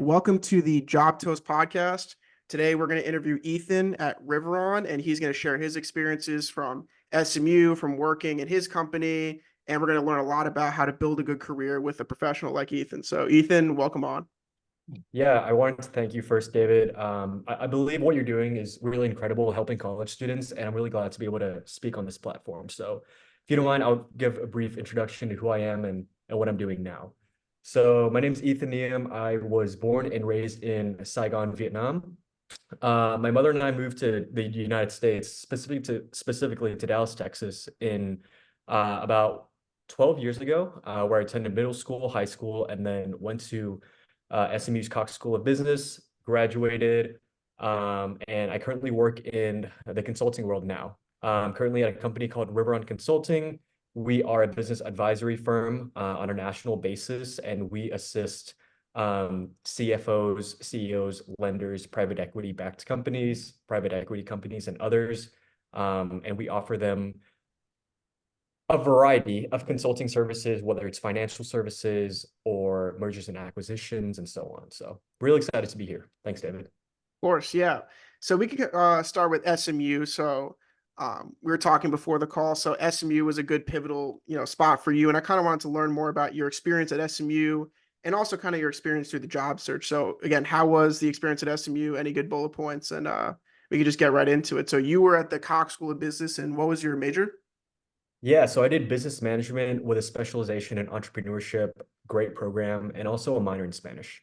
Welcome to the Job Toast podcast. Today, we're going to interview Ethan at Riveron, and he's going to share his experiences from SMU, from working in his company, and we're going to learn a lot about how to build a good career with a professional like Ethan. So, Ethan, welcome on. Yeah, I wanted to thank you first, David. I believe what you're doing is really incredible, helping college students, and I'm really glad to be able to speak on this platform. So if you don't mind, I'll give a brief introduction to who I am and what I'm doing now. So my name is Ethan Nghiem. I was born and raised in Saigon, Vietnam. My mother and I moved to the United States, specifically to Dallas, Texas, in about 12 years ago, where I attended middle school, high school, and then went to SMU's Cox School of Business, graduated, and I currently work in the consulting world now. Currently at a company called Riveron Consulting. We are a business advisory firm on a national basis, and we assist CFOs, CEOs, lenders, private equity backed companies, private equity companies, and others. And we offer them a variety of consulting services, whether it's financial services or mergers and acquisitions and so on. So really excited to be here. Thanks, David. Of course, yeah. So we could start with SMU. So we were talking before the call. So SMU was a good pivotal, spot for you. And I kind of wanted to learn more about your experience at SMU and also kind of your experience through the job search. So again, how was the experience at SMU? Any good bullet points? And we could just get right into it. So you were at the Cox School of Business, and what was your major? Yeah, so I did business management with a specialization in entrepreneurship, great program, and also a minor in Spanish.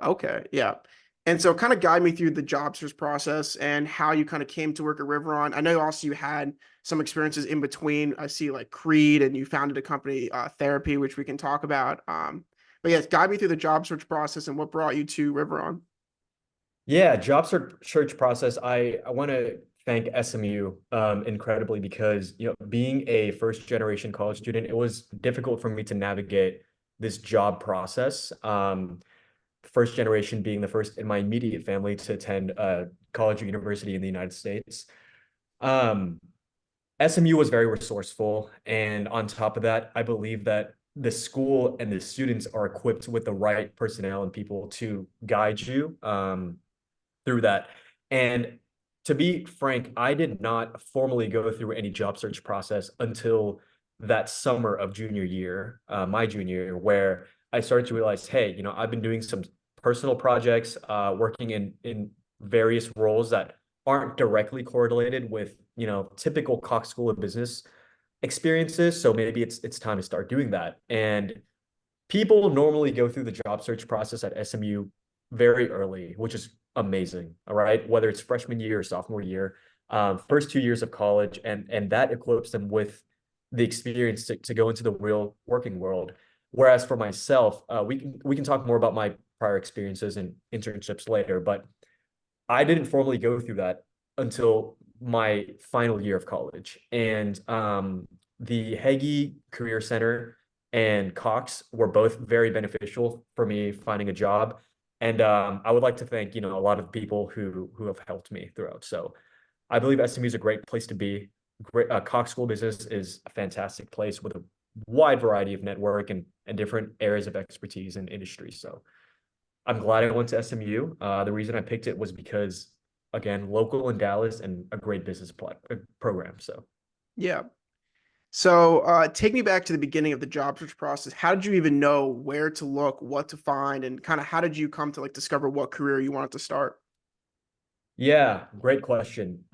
Okay, yeah. And so kind of guide me through the job search process and how you kind of came to work at Riveron. I know also you had some experiences in between. I see like Creed, and you founded a company, Therapy, which we can talk about. But yes, guide me through the job search process and what brought you to Riveron. Yeah, job search process. I want to thank SMU incredibly because being a first generation college student, it was difficult for me to navigate this job process. First generation being the first in my immediate family to attend college or university in the United States. Um, SMU was very resourceful, and on top of that, I believe that the school and the students are equipped with the right personnel and people to guide you. Through that. And to be frank, I did not formally go through any job search process until that summer of junior year, my junior year, where I started to realize, hey, I've been doing some personal projects, working in various roles that aren't directly correlated with, typical Cox School of Business experiences. So maybe it's time to start doing that. And people normally go through the job search process at SMU very early, which is amazing. All right. Whether it's freshman year or sophomore year, first 2 years of college, and that equips them with the experience to go into the real working world. Whereas for myself, we can talk more about my prior experiences and internships later, but I didn't formally go through that until my final year of college. And the Hagee Career Center and Cox were both very beneficial for me finding a job. And I would like to thank, a lot of people who have helped me throughout. So I believe SMU is a great place to be. Great, Cox School Business is a fantastic place with a wide variety of network and different areas of expertise and industry. So I'm glad I went to SMU. The reason I picked it was because, again, local in Dallas and a great business program. So Yeah. So take me back to the beginning of the job search process. How did you even know where to look, what to find, and kind of how did you come to like discover what career you wanted to start? yeah, great question.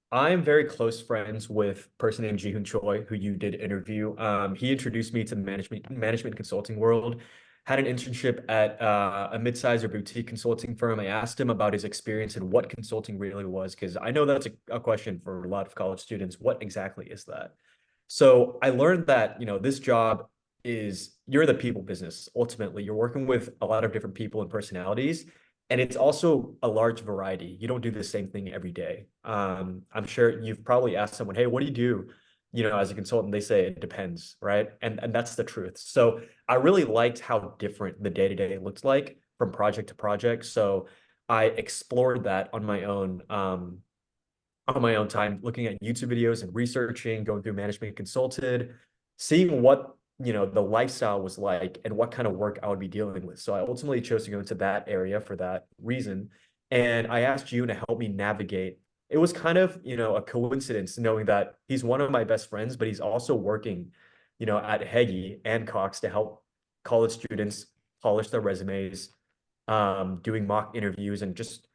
I'm very close friends with a person named Ji-Hoon Choi, who you did interview. He introduced me to the management consulting world. Had an internship at a mid-size or boutique consulting firm. I asked him about his experience and what consulting really was, because I know that's a question for a lot of college students. What exactly is that? So I learned that, this job is you're the people business. Ultimately, you're working with a lot of different people and personalities, and it's also a large variety. You don't do the same thing every day. I'm sure you've probably asked someone, hey, what do you do? As a consultant, they say it depends, right? And that's the truth. So I really liked how different the day-to-day looks like from project to project. So I explored that on my own time, looking at YouTube videos and researching, going through Management Consulted, seeing what the lifestyle was like and what kind of work I would be dealing with. So I ultimately chose to go into that area for that reason. And I asked June to help me navigate. It was kind of, a coincidence knowing that he's one of my best friends, but he's also working, at Heggie and Cox to help college students polish their resumes, doing mock interviews and just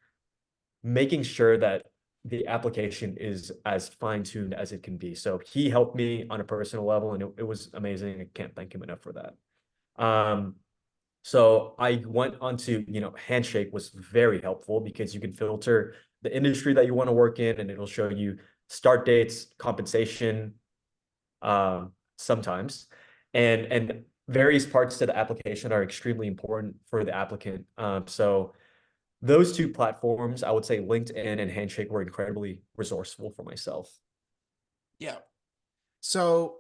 making sure that the application is as fine-tuned as it can be. So he helped me on a personal level, and it was amazing. I can't thank him enough for that. So I went onto, Handshake was very helpful because you can filter the industry that you want to work in, and it'll show you start dates, compensation, sometimes, and various parts to the application are extremely important for the applicant. So those two platforms, I would say LinkedIn and Handshake, were incredibly resourceful for myself. Yeah. So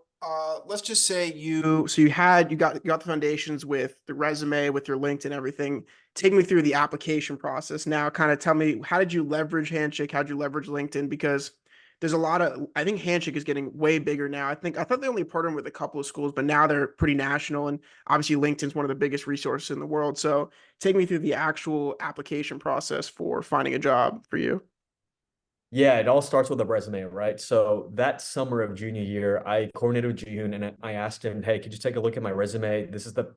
let's just say you got the foundations with the resume, with your LinkedIn, everything. Take me through the application process now. Kind of tell me, how did you leverage Handshake? How did you leverage LinkedIn? Because there's a lot of, I think Handshake is getting way bigger now. I thought they only partnered with a couple of schools, but now they're pretty national. And obviously LinkedIn's one of the biggest resources in the world. So take me through the actual application process for finding a job for you. Yeah, it all starts with a resume, right? So that summer of junior year, I coordinated with Jihun and I asked him, "Hey, could you take a look at my resume? This is the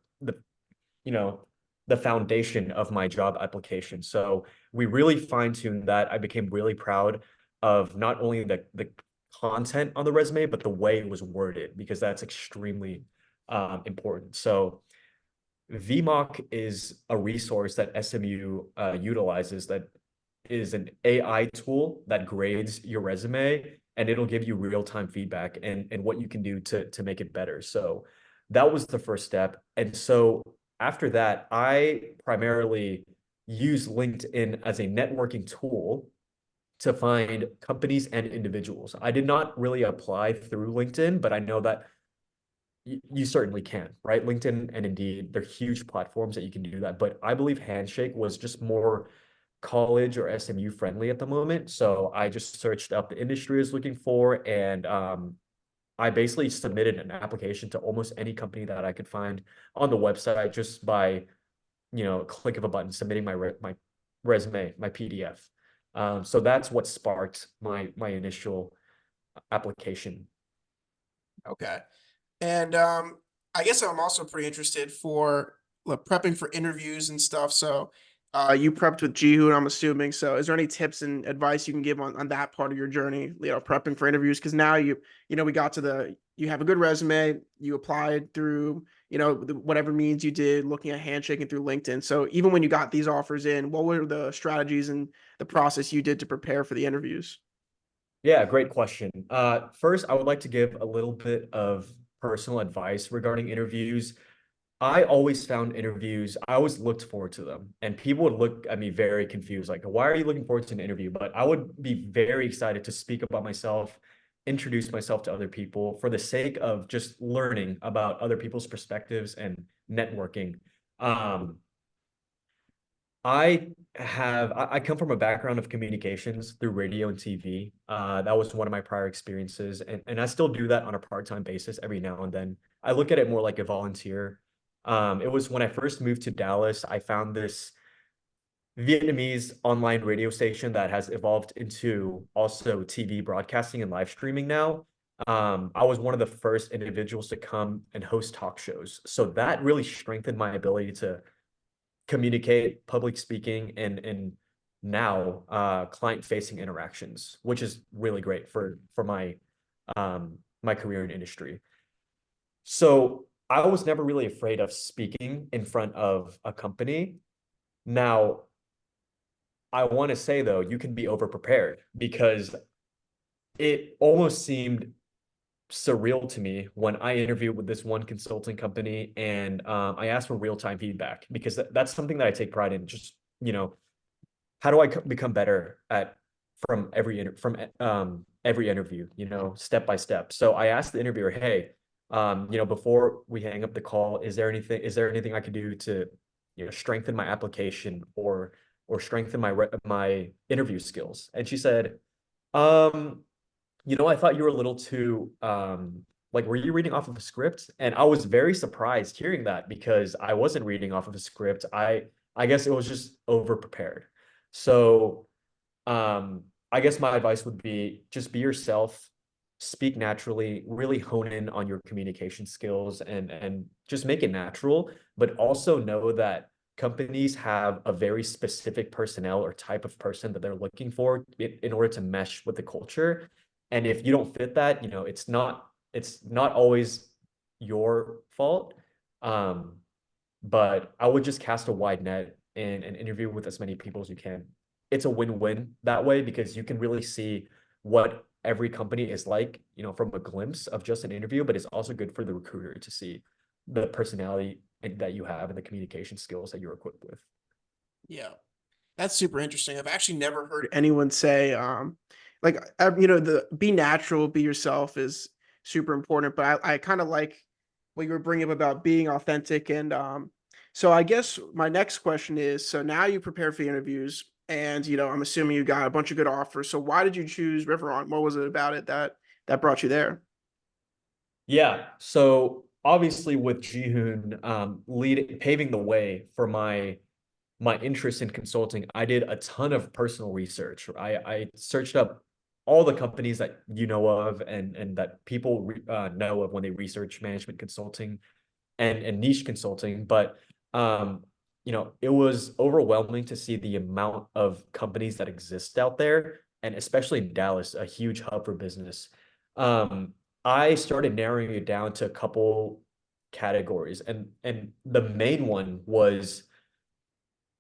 you know the foundation of my job application." So we really fine-tuned that. I became really proud of not only the content on the resume, but the way it was worded, because that's extremely important. So VMock is a resource that SMU utilizes that is an AI tool that grades your resume, and it'll give you real-time feedback and what you can do to make it better. So that was the first step. And so after that, I primarily use LinkedIn as a networking tool to find companies and individuals. I did not really apply through LinkedIn, but I know that you certainly can, right? LinkedIn and Indeed, they're huge platforms that you can do that. But I believe Handshake was just more college or SMU friendly at the moment. So I just searched up the industry I was looking for, and I basically submitted an application to almost any company that I could find on the website just by, a click of a button, submitting my resume, my PDF. So that's what sparked my initial application. Okay. And I guess I'm also pretty interested for prepping for interviews and stuff. So you prepped with Jihoon, I'm assuming. So is there any tips and advice you can give on that part of your journey, prepping for interviews? Because now we got to you have a good resume, you applied through, whatever means you did, looking at Handshaking through LinkedIn. So even when you got these offers in, what were the strategies and the process you did to prepare for the interviews? Yeah, great question. First, I would like to give a little bit of personal advice regarding interviews. I always found interviews, I always looked forward to them. And people would look at me very confused, like, why are you looking forward to an interview? But I would be very excited to speak about myself, introduce myself to other people for the sake of just learning about other people's perspectives and networking. Um, I come from a background of communications through radio and TV. That was one of my prior experiences, and I still do that on a part-time basis every now and then. I look at it more like a volunteer. It was when I first moved to Dallas, I found this Vietnamese online radio station that has evolved into also TV broadcasting and live streaming now. I was one of the first individuals to come and host talk shows. So that really strengthened my ability to communicate, public speaking, and now client facing interactions, which is really great for my career in industry. So I was never really afraid of speaking in front of a company. Now, I want to say though, you can be over prepared, because it almost seemed surreal to me when I interviewed with this one consulting company, and I asked for real-time feedback, because that's something that I take pride in. Just, how do I become better at from every interview, step by step. So I asked the interviewer, "Hey, before we hang up the call, is there anything I could do to, strengthen my application or strengthen my interview skills?" And she said, I thought you were a little too like, were you reading off of a script? And I was very surprised hearing that because I wasn't reading off of a script. I guess it was just over prepared. So I guess my advice would be just be yourself, speak naturally, really hone in on your communication skills and just make it natural, but also know that companies have a very specific personnel or type of person that they're looking for in order to mesh with the culture. And if you don't fit that, it's not always your fault. Um, but I would just cast a wide net and interview with as many people as you can. It's a win-win that way because you can really see what every company is like, from a glimpse of just an interview, but it's also good for the recruiter to see the personality that you have and the communication skills that you're equipped with. Yeah, that's super interesting. I've actually never heard Anyone say the be natural, be yourself is super important, but I kind of like what you were bringing up about being authentic. And so I guess my next question is, so now you prepare for the interviews and I'm assuming you got a bunch of good offers, so why did you choose Riveron? What was it about it that brought you there? Yeah, so obviously with Jihoon paving the way for my interest in consulting, I did a ton of personal research. I searched up all the companies that you know of and that people know of when they research management consulting and niche consulting. But it was overwhelming to see the amount of companies that exist out there, and especially in Dallas, a huge hub for business. Um, I started narrowing it down to a couple categories, and the main one was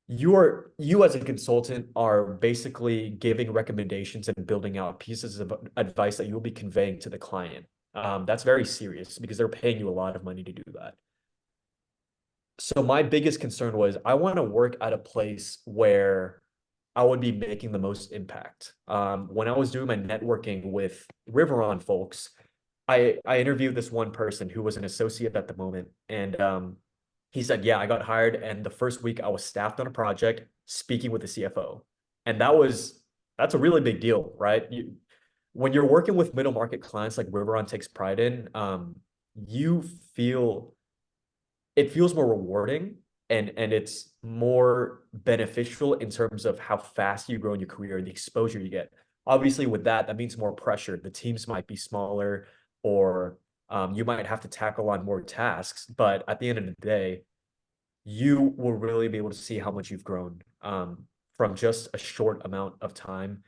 you as a consultant are basically giving recommendations and building out pieces of advice that you'll be conveying to the client. That's very serious because they're paying you a lot of money to do that. So my biggest concern was I want to work at a place where I would be making the most impact. When I was doing my networking with Riveron folks, I interviewed this one person who was an associate at the moment, and he said, "Yeah, I got hired, and the first week I was staffed on a project, speaking with the CFO, and that's a really big deal, right? When you're working with middle market clients like Riveron takes pride in, you feel it feels more rewarding and it's more beneficial in terms of how fast you grow in your career and the exposure you get. Obviously, with that means more pressure. The teams might be smaller, or you might have to tackle on more tasks. But at the end of the day, you will really be able to see how much you've grown from just a short amount of time,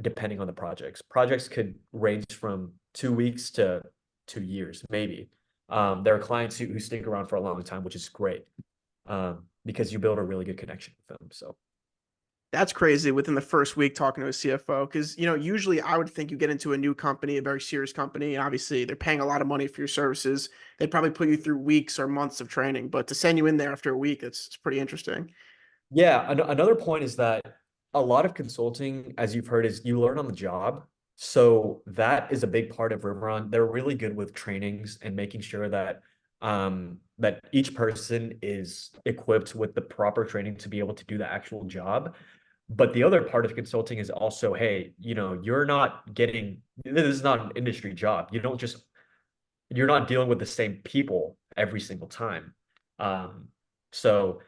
depending on the projects. Projects could range from 2 weeks to 2 years, maybe. There are clients who stick around for a long time, which is great because you build a really good connection with them. So That's crazy within the first week talking to a CFO, because usually I would think you get into a new company, a very serious company, and obviously they're paying a lot of money for your services. They'd probably put you through weeks or months of training, but to send you in there after a week, it's pretty interesting. yeah, another point is that a lot of consulting, as you've heard, is you learn on the job. So that is a big part of Riveron. They're really good with trainings and making sure that each person is equipped with the proper training to be able to do the actual job. But the other part of consulting is also, hey, you're not getting, this is not an industry job. You're not dealing with the same people every single time. So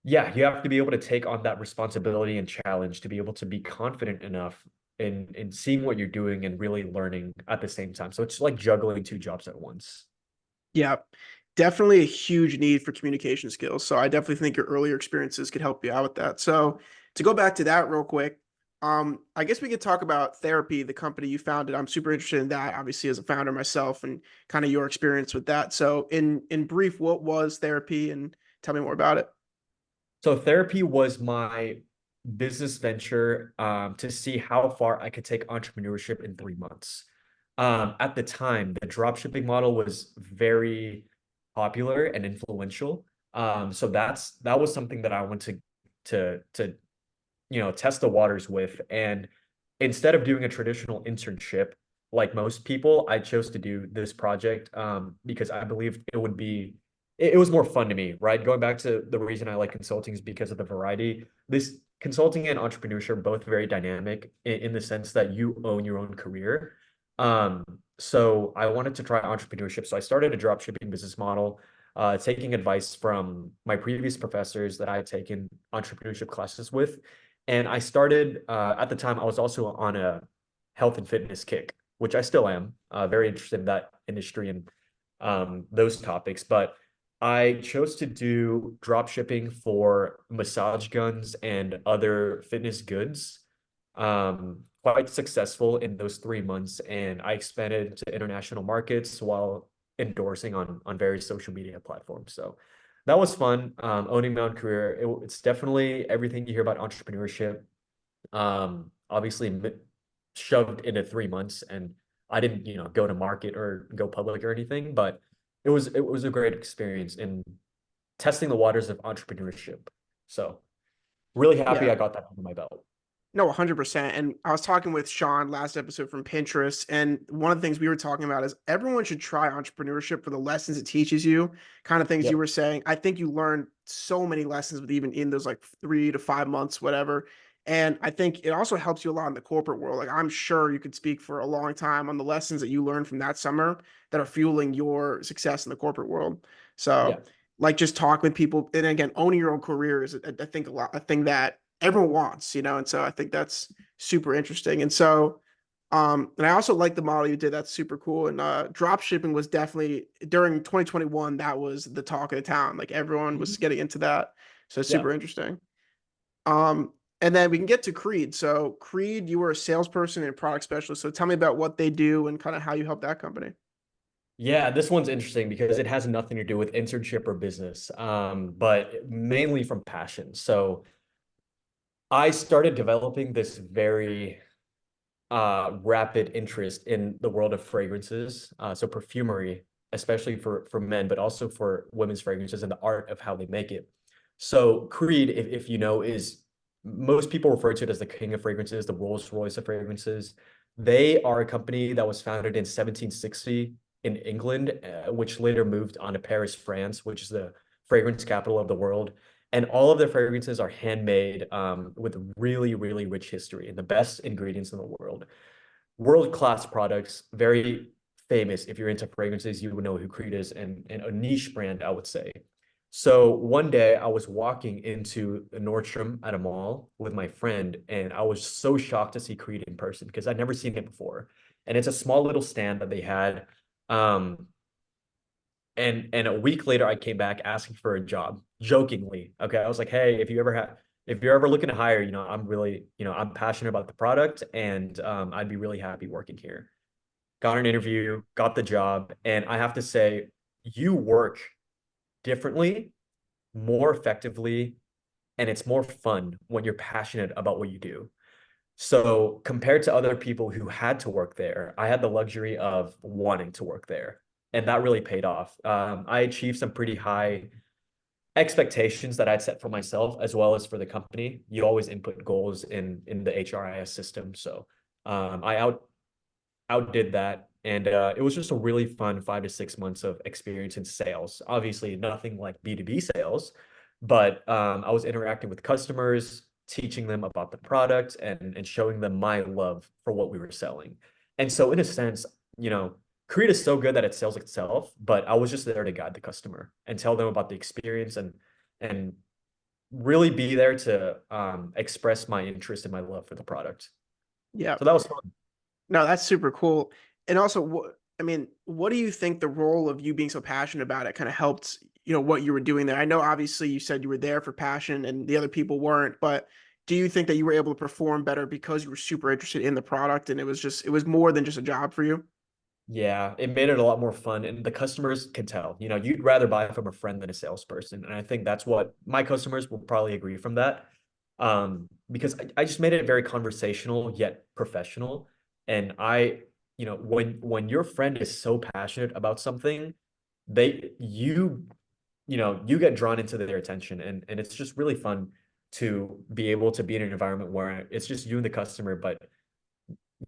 yeah, you have to be able to take on that responsibility and challenge to be able to be confident enough in seeing what you're doing and really learning at the same time. So it's like juggling two jobs at once. Yeah, definitely a huge need for communication skills. So I definitely think your earlier experiences could help you out with that. So to go back to that real quick, I guess we could talk about therapy, the company you founded. I'm super interested in that, obviously, as a founder myself, and kind of your experience with that. So in brief, what was therapy, and tell me more about it. So therapy was my business venture to see how far I could take entrepreneurship in 3 months. At the time, the drop shipping model was very popular and influential. So that was something that I wanted to test the waters with. And instead of doing a traditional internship like most people, I chose to do this project because I believed it was more fun to me, right? Going back to the reason I like consulting is because of the variety. This consulting and entrepreneurship are both very dynamic in the sense that you own your own career. So I wanted to try entrepreneurship. So I started a drop shipping business model, taking advice from my previous professors that I had taken entrepreneurship classes with. And I started, at the time, I was also on a health and fitness kick, which I still am, very interested in that industry and those topics. But I chose to do drop shipping for massage guns and other fitness goods. Quite successful in those 3 months, and I expanded to international markets while endorsing on various social media platforms. So that was fun. Owning my own career. It's definitely everything you hear about entrepreneurship. Obviously shoved into 3 months, and I didn't, go to market or go public or anything, but it was a great experience in testing the waters of entrepreneurship. So really happy Yeah. I got that under my belt. No, 100%. And I was talking with Sean last episode from Pinterest, and one of the things we were talking about is everyone should try entrepreneurship for the lessons it teaches you, kind of things you Yep. were saying. I think you learned so many lessons with even in those like 3 to 5 months, whatever. And I think it also helps you a lot in the corporate world. Like I'm sure you could speak for a long time on the lessons that you learned from that summer that are fueling your success in the corporate world. Yeah. So like just talk with people, and again, owning your own career is I think a thing that everyone wants, and so I think that's super interesting. And so and I also like the model you did. That's super cool. And drop shipping was definitely during 2021, that was the talk of the town. Like everyone was Mhm. getting into that. So it's Yeah. super interesting. And then we can get to Creed. So Creed, you were a salesperson and product specialist. So tell me about what they do and kind of how you help that company. Yeah, this one's interesting because it has nothing to do with internship or business, but mainly from passion. So I started developing this very rapid interest in the world of fragrances, so perfumery, especially for men, but also for women's fragrances and the art of how they make it. So Creed, if you know, is most people refer to it as the king of fragrances, the Rolls Royce of fragrances. They are a company that was founded in 1760 in England, which later moved on to Paris, France, which is the fragrance capital of the world. And all of their fragrances are handmade with really, really rich history and the best ingredients in the world. World-class products, very famous. If you're into fragrances, you would know who Creed is, and a niche brand, I would say. So one day I was walking into Nordstrom at a mall with my friend, and I was so shocked to see Creed in person because I'd never seen it before. And it's a small little stand that they had. Um, and a week later, I came back asking for a job, jokingly. Okay, I was like, "Hey, if you're ever looking to hire, I'm really, I'm passionate about the product, and I'd be really happy working here." Got an interview, got the job, and I have to say, you work differently, more effectively, and it's more fun when you're passionate about what you do. So compared to other people who had to work there, I had the luxury of wanting to work there. And that really paid off. I achieved some pretty high expectations that I'd set for myself as well as for the company. You always input goals in the HRIS system. So I outdid that. And it was just a really fun 5 to 6 months of experience in sales. Obviously, nothing like B2B sales, but I was interacting with customers, teaching them about the product and showing them my love for what we were selling. And so, in a sense, you know, Creed is so good that it sells itself, but I was just there to guide the customer and tell them about the experience and really be there to express my interest and my love for the product. Yeah. So that was fun. No, that's super cool. And also, I mean, what do you think the role of you being so passionate about it kind of helped, what you were doing there? I know obviously you said you were there for passion and the other people weren't, but do you think that you were able to perform better because you were super interested in the product and it was more than just a job for you? Yeah, it made it a lot more fun, and the customers can tell. You'd rather buy from a friend than a salesperson, and I think that's what my customers will probably agree from that. Because I just made it very conversational yet professional, and when your friend is so passionate about something, they you get drawn into their attention, and it's just really fun to be able to be in an environment where it's just you and the customer, but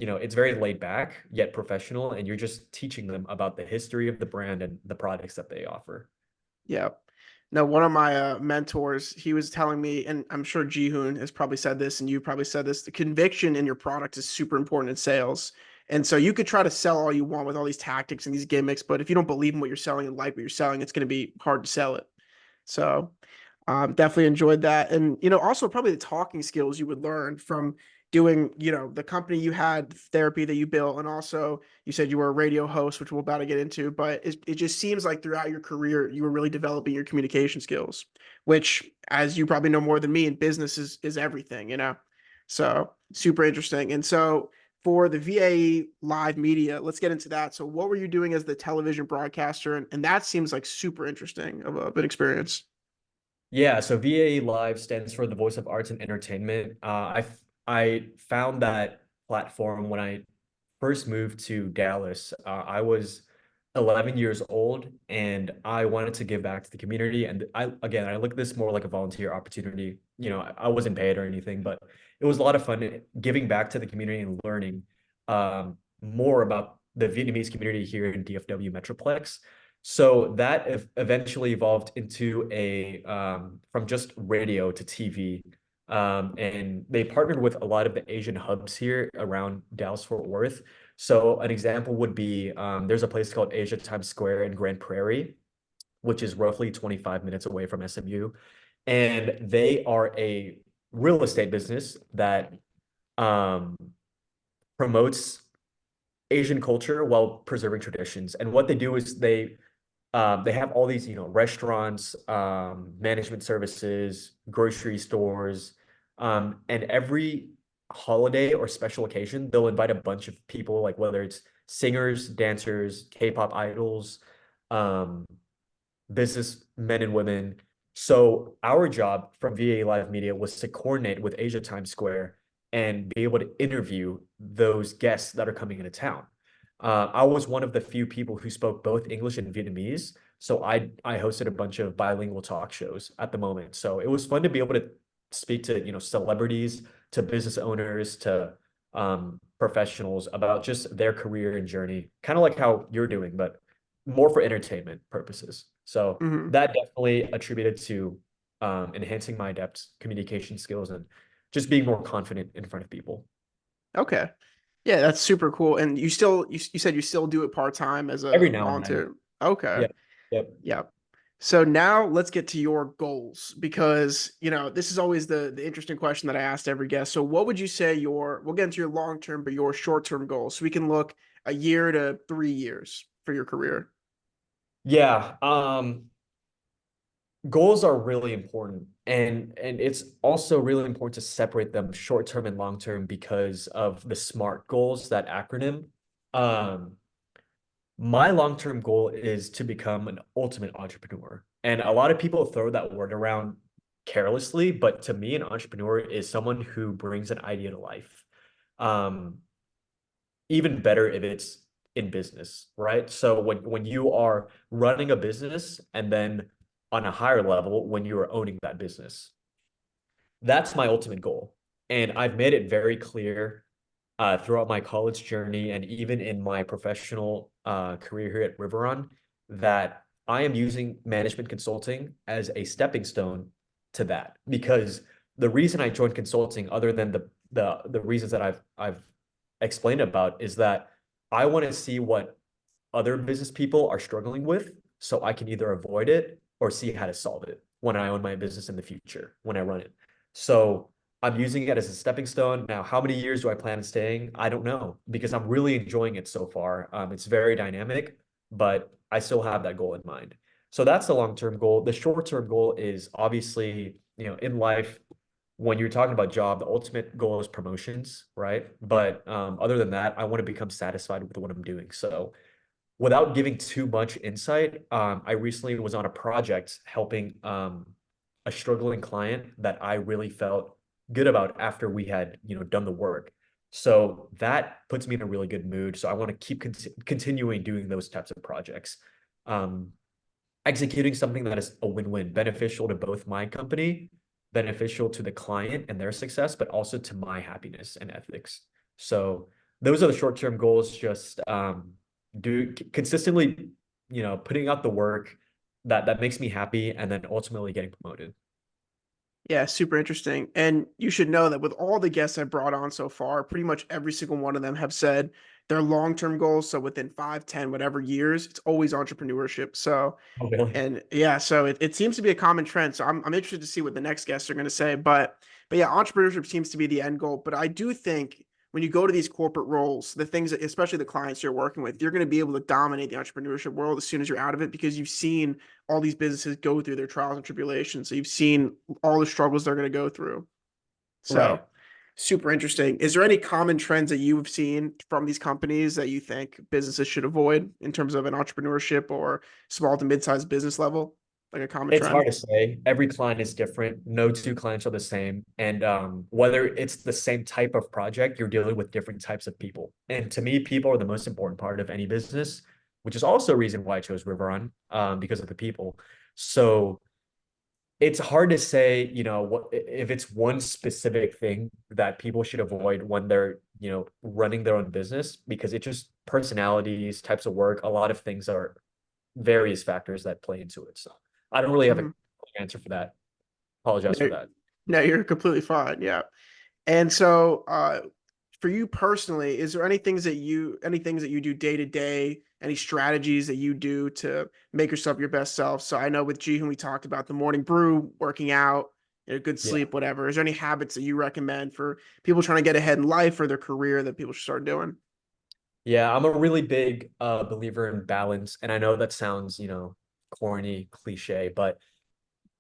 it's very laid back yet professional, and you're just teaching them about the history of the brand and the products that they offer. Yeah. No, one of my mentors, he was telling me, and I'm sure Jihoon has probably said this, and you probably said this, the conviction in your product is super important in sales. And so you could try to sell all you want with all these tactics and these gimmicks, but if you don't believe in what you're selling and like what you're selling, it's going to be hard to sell it. So definitely enjoyed that. And, also probably the talking skills you would learn from doing, the company you had, therapy that you built, and also you said you were a radio host, which we're about to get into, but it just seems like throughout your career, you were really developing your communication skills, which, as you probably know more than me, in business is everything. So super interesting. And so for the VAE Live Media, let's get into that. So what were you doing as the television broadcaster? And that seems like super interesting of an experience. Yeah, so VAE Live stands for the Voice of Arts and Entertainment. I found that platform when I first moved to Dallas. I was 11 years old and I wanted to give back to the community. And I look at this more like a volunteer opportunity. I wasn't paid or anything, but it was a lot of fun giving back to the community and learning more about the Vietnamese community here in DFW Metroplex. So that eventually evolved into from just radio to TV. And they partnered with a lot of the Asian hubs here around Dallas Fort Worth. So an example would be there's a place called Asia Times Square in Grand Prairie, which is roughly 25 minutes away from SMU. And they are a real estate business that um, promotes Asian culture while preserving traditions. And what they do is they have all these, restaurants, management services, grocery stores, and every holiday or special occasion, they'll invite a bunch of people, like whether it's singers, dancers, K-pop idols, um, business men and women. So our job from VA Live Media was to coordinate with Asia Times Square and be able to interview those guests that are coming into town. I was one of the few people who spoke both English and Vietnamese. So I hosted a bunch of bilingual talk shows at the moment. So it was fun to be able to speak to, celebrities, to business owners, to professionals about just their career and journey, kind of like how you're doing, but more for entertainment purposes. So Mhm. that definitely attributed to enhancing my adept communication skills and just being more confident in front of people. Okay. Yeah, that's super cool. And you said you still do it part-time as Every a now and then. volunteer. Okay. Yeah. Yep. Yeah. So now let's get to your goals because, this is always the interesting question that I asked every guest. So what would you say we'll get into your long-term, but your short-term goals so we can look a year to 3 years for your career. Yeah. Goals are really important and it's also really important to separate them short term and long term because of the SMART goals, that acronym. Um, my long term goal is to become an ultimate entrepreneur. And a lot of people throw that word around carelessly, but to me, an entrepreneur is someone who brings an idea to life. Um, Even better if it's in business, right? So when you are running a business and then on a higher level when you are owning that business. That's my ultimate goal. And I've made it very clear throughout my college journey and even in my professional career here at Riveron that I am using management consulting as a stepping stone to that. Because the reason I joined consulting, other than the reasons that I've explained about, is that I want to see what other business people are struggling with, so I can either avoid it or see how to solve it when I own my business in the future, when I run it. So I'm using it as a stepping stone. Now, how many years do I plan on staying? I don't know because I'm really enjoying it so far. It's very dynamic, but I still have that goal in mind. So that's the long-term goal. The short-term goal is obviously, in life, when you're talking about job, the ultimate goal is promotions, right? But other than that, I want to become satisfied with what I'm doing. So without giving too much insight, I recently was on a project helping a struggling client that I really felt good about after we had, done the work. So that puts me in a really good mood. So I want to keep continuing doing those types of projects, um, executing something that is a win-win, beneficial to both my company, beneficial to the client and their success, but also to my happiness and ethics. So those are the short-term goals. Just do consistently, putting out the work that makes me happy, and then ultimately getting promoted. Yeah, super interesting. And you should know that with all the guests I brought on so far, pretty much every single one of them have said their long-term goals. So within 5, 10, whatever years, it's always entrepreneurship. So, Oh, really? and yeah, so it seems to be a common trend. So I'm interested to see what the next guests are going to say. But yeah, entrepreneurship seems to be the end goal. But I do think when you go to these corporate roles, the things that, especially the clients you're working with, you're going to be able to dominate the entrepreneurship world as soon as you're out of it because you've seen all these businesses go through their trials and tribulations. So you've seen all the struggles they're going to go through. So Right. super interesting. Is there any common trends that you've seen from these companies that you think businesses should avoid in terms of an entrepreneurship or small to mid-sized business level? Like a common It's trend? hard to say. Every client is different. No two clients are the same. And whether it's the same type of project, you're dealing with different types of people. And to me, people are the most important part of any business, which is also a reason why I chose Riveron, because of the people. So it's hard to say, what if it's one specific thing that people should avoid when they're, running their own business, because it just personalities, types of work, a lot of things are various factors that play into it. So I don't really have a Mhm. quick answer for that. Apologize for No, that. no, you're completely fine. Yeah. And so, for you personally, is there any things that you do day to day, any strategies that you do to make yourself your best self? So I know with Jihoon, we talked about the morning brew, working out, good Yeah. sleep, whatever. Is there any habits that you recommend for people trying to get ahead in life or their career that people should start doing? Yeah, I'm a really big believer in balance. And I know that sounds, corny, cliche, but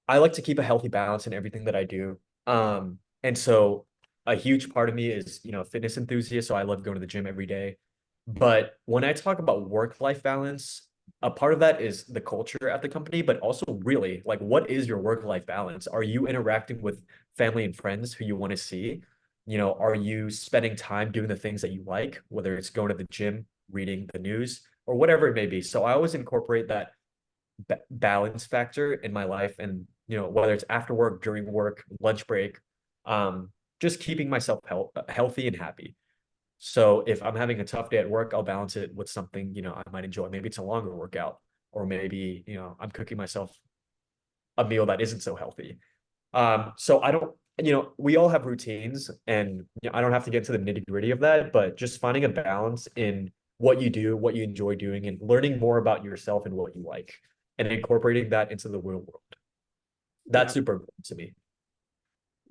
I like to keep a healthy balance in everything that I do. And so a huge part of me is, fitness enthusiast. So I love going to the gym every day. But when I talk about work-life balance, a part of that is the culture at the company, but also really like what is your work-life balance? Are you interacting with family and friends who you want to see? Are you spending time doing the things that you like, whether it's going to the gym, reading the news, or whatever it may be. So I always incorporate that balance factor in my life, and whether it's after work, during work, lunch break, um just keeping myself healthy and happy. So if I'm having a tough day at work, I'll balance it with something I might enjoy. Maybe it's a longer workout, or maybe I'm cooking myself a meal that isn't so healthy. So I don't, we all have routines, and I don't have to get into the nitty gritty of that, but just finding a balance in what you do, what you enjoy doing, and learning more about yourself and what you like, and incorporating that into the real world. Yeah. That's super important to me.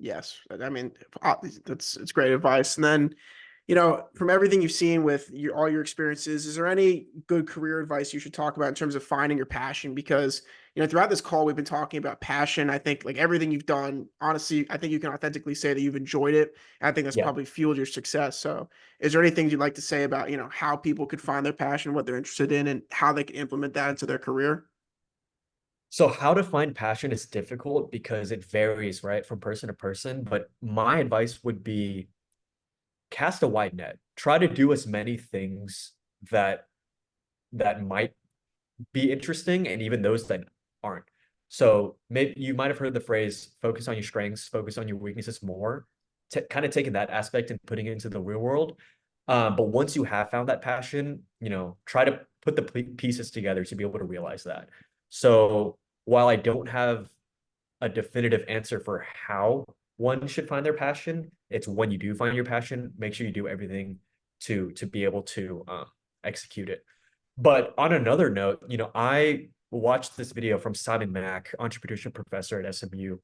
Yes. I mean, it's great advice. And then, from everything you've seen with all your experiences, is there any good career advice you should talk about in terms of finding your passion? Because, throughout this call, we've been talking about passion. I think like everything you've done, honestly, I think you can authentically say that you've enjoyed it. And I think that's Yeah. probably fueled your success. So is there anything you'd like to say about, how people could find their passion, what they're interested in, and how they can implement that into their career? So how to find passion is difficult because it varies, right, from person to person. But my advice would be cast a wide net. Try to do as many things that might be interesting, and even those that aren't. So maybe you might have heard the phrase focus on your strengths, focus on your weaknesses more, kind of taking that aspect and putting it into the real world. But once you have found that passion, try to put the pieces together to be able to realize that. So while I don't have a definitive answer for how one should find their passion, it's when you do find your passion, make sure you do everything to be able to execute it. But on another note, I watched this video from Simon Mack, entrepreneurship professor at SMU,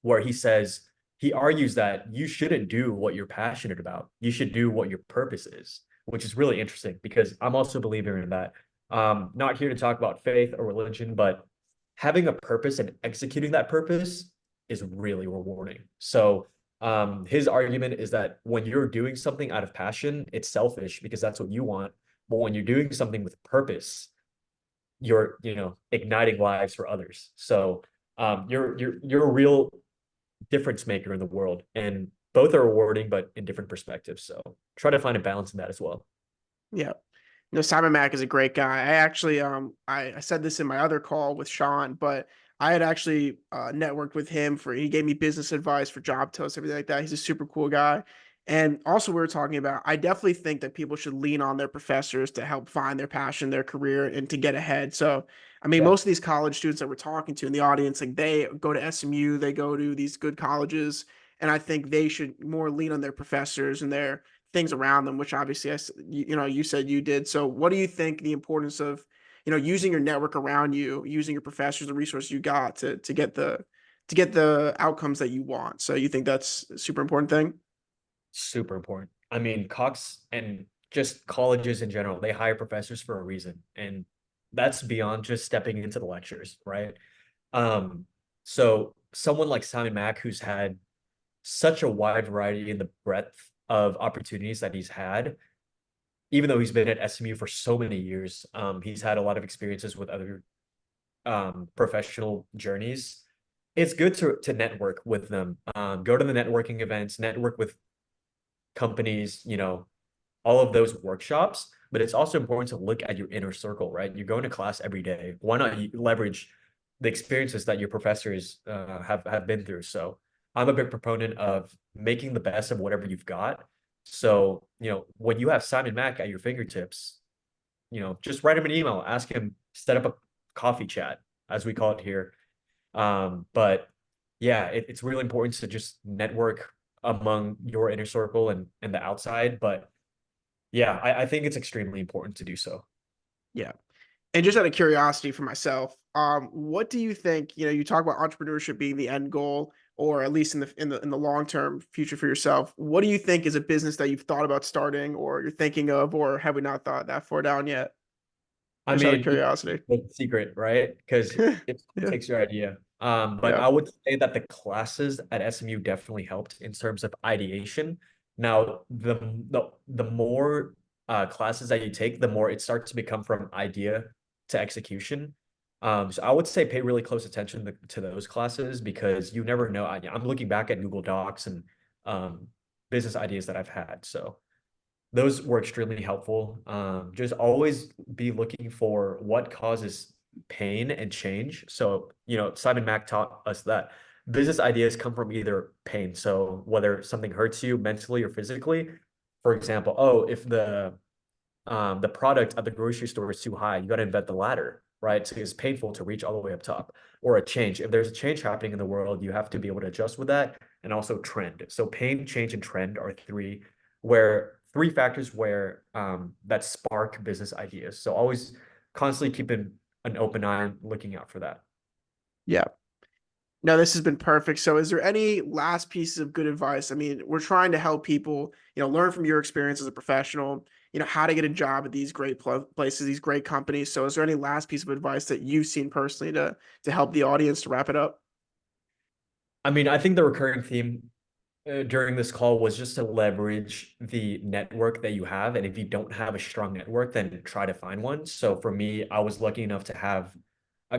where he argues that you shouldn't do what you're passionate about. You should do what your purpose is, which is really interesting because I'm also a believer in that. Not here to talk about faith or religion, but having a purpose and executing that purpose is really rewarding. So his argument is that when you're doing something out of passion, it's selfish because that's what you want. But when you're doing something with purpose, you're, igniting lives for others. So you're a real difference maker in the world, and both are rewarding, but in different perspectives. So try to find a balance in that as well. Yeah. Simon Mack is a great guy. I actually, I said this in my other call with Sean, but I had actually networked with him he gave me business advice for job toast, everything like that. He's a super cool guy. And also, we were talking about, I definitely think that people should lean on their professors to help find their passion, their career, and to get ahead. So, I mean, Yeah. most of these college students that we're talking to in the audience, like they go to SMU, they go to these good colleges, and I think they should more lean on their professors and their things around them, which obviously you said you did. So what do you think the importance of, using your network around you, using your professors, the resources you got to get the outcomes that you want? So you think that's a super important thing? Super important. I mean, Cox and just colleges in general, they hire professors for a reason. And that's beyond just stepping into the lectures, right? Um, so someone like Simon Mack, who's had such a wide variety in the breadth of opportunities that he's had, even though he's been at SMU for so many years, he's had a lot of experiences with other professional journeys. It's good to network with them. Go to the networking events, network with companies, all of those workshops. But it's also important to look at your inner circle, right? You're going to class every day. Why not leverage the experiences that your professors have been through? So I'm a big proponent of making the best of whatever you've got. So, when you have Simon Mack at your fingertips, just write him an email, ask him, set up a coffee chat, as we call it here. But yeah, it's really important to just network among your inner circle and the outside. But yeah, I think it's extremely important to do so. Yeah. And just out of curiosity for myself, what do you think, you talk about entrepreneurship being the end goal, or at least in the long-term future for yourself. What do you think is a business that you've thought about starting or you're thinking of, or have we not thought that far down yet? I Just out of mean, curiosity. the secret, right? Because it Yeah. takes your idea. But Yeah. I would say that the classes at SMU definitely helped in terms of ideation. Now, the more classes that you take, the more it starts to become from idea to execution. So I would say pay really close attention to those classes, because you never know. I'm looking back at Google Docs and um, business ideas that I've had. So those were extremely helpful. Just always be looking for what causes pain and change. So, Simon Mack taught us that business ideas come from either pain. So whether something hurts you mentally or physically, for example, oh, if the product at the grocery store is too high, you got to invent the ladder, right? So it's painful to reach all the way up top. Or a change. If there's a change happening in the world, you have to be able to adjust with that. And also trend. So pain, change, and trend are three factors where that spark business ideas. So always constantly keeping an open eye, looking out for that. Yeah. No, this has been perfect. So is there any last pieces of good advice? I mean, we're trying to help people, learn from your experience as a professional, how to get a job at these great places, these great companies. So is there any last piece of advice that you've seen personally to help the audience to wrap it up? I mean, I think the recurring theme during this call was just to leverage the network that you have. And if you don't have a strong network, then try to find one. So for me, I was lucky enough to have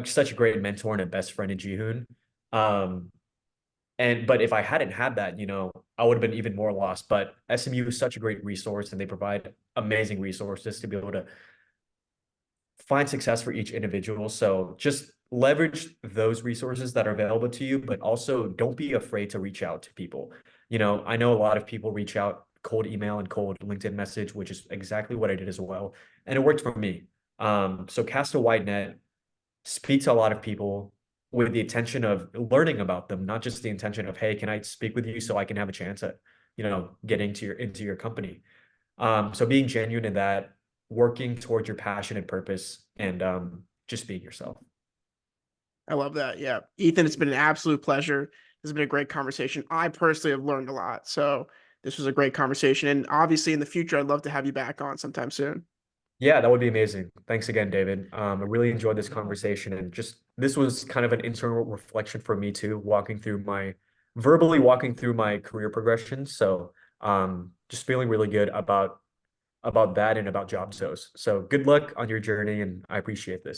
such a great mentor and a best friend in Jihoon. Um, but if I hadn't had that, I would have been even more lost. But SMU is such a great resource, and they provide amazing resources to be able to find success for each individual. So just leverage those resources that are available to you, but also don't be afraid to reach out to people. I know a lot of people reach out cold email and cold LinkedIn message, which is exactly what I did as well. And it worked for me. So cast a wide net, speak to a lot of people with the intention of learning about them, not just the intention of, hey, can I speak with you so I can have a chance at, getting into your company. So being genuine in that, working towards your passion and purpose, and just being yourself. I love that. Yeah. Ethan, it's been an absolute pleasure. This has been a great conversation. I personally have learned a lot. So this was a great conversation. And obviously in the future, I'd love to have you back on sometime soon. Yeah, that would be amazing. Thanks again, David. I really enjoyed this conversation, and just this was kind of an internal reflection for me too, verbally walking through my career progression. So just feeling really good about that and about job shows. So good luck on your journey, and I appreciate this.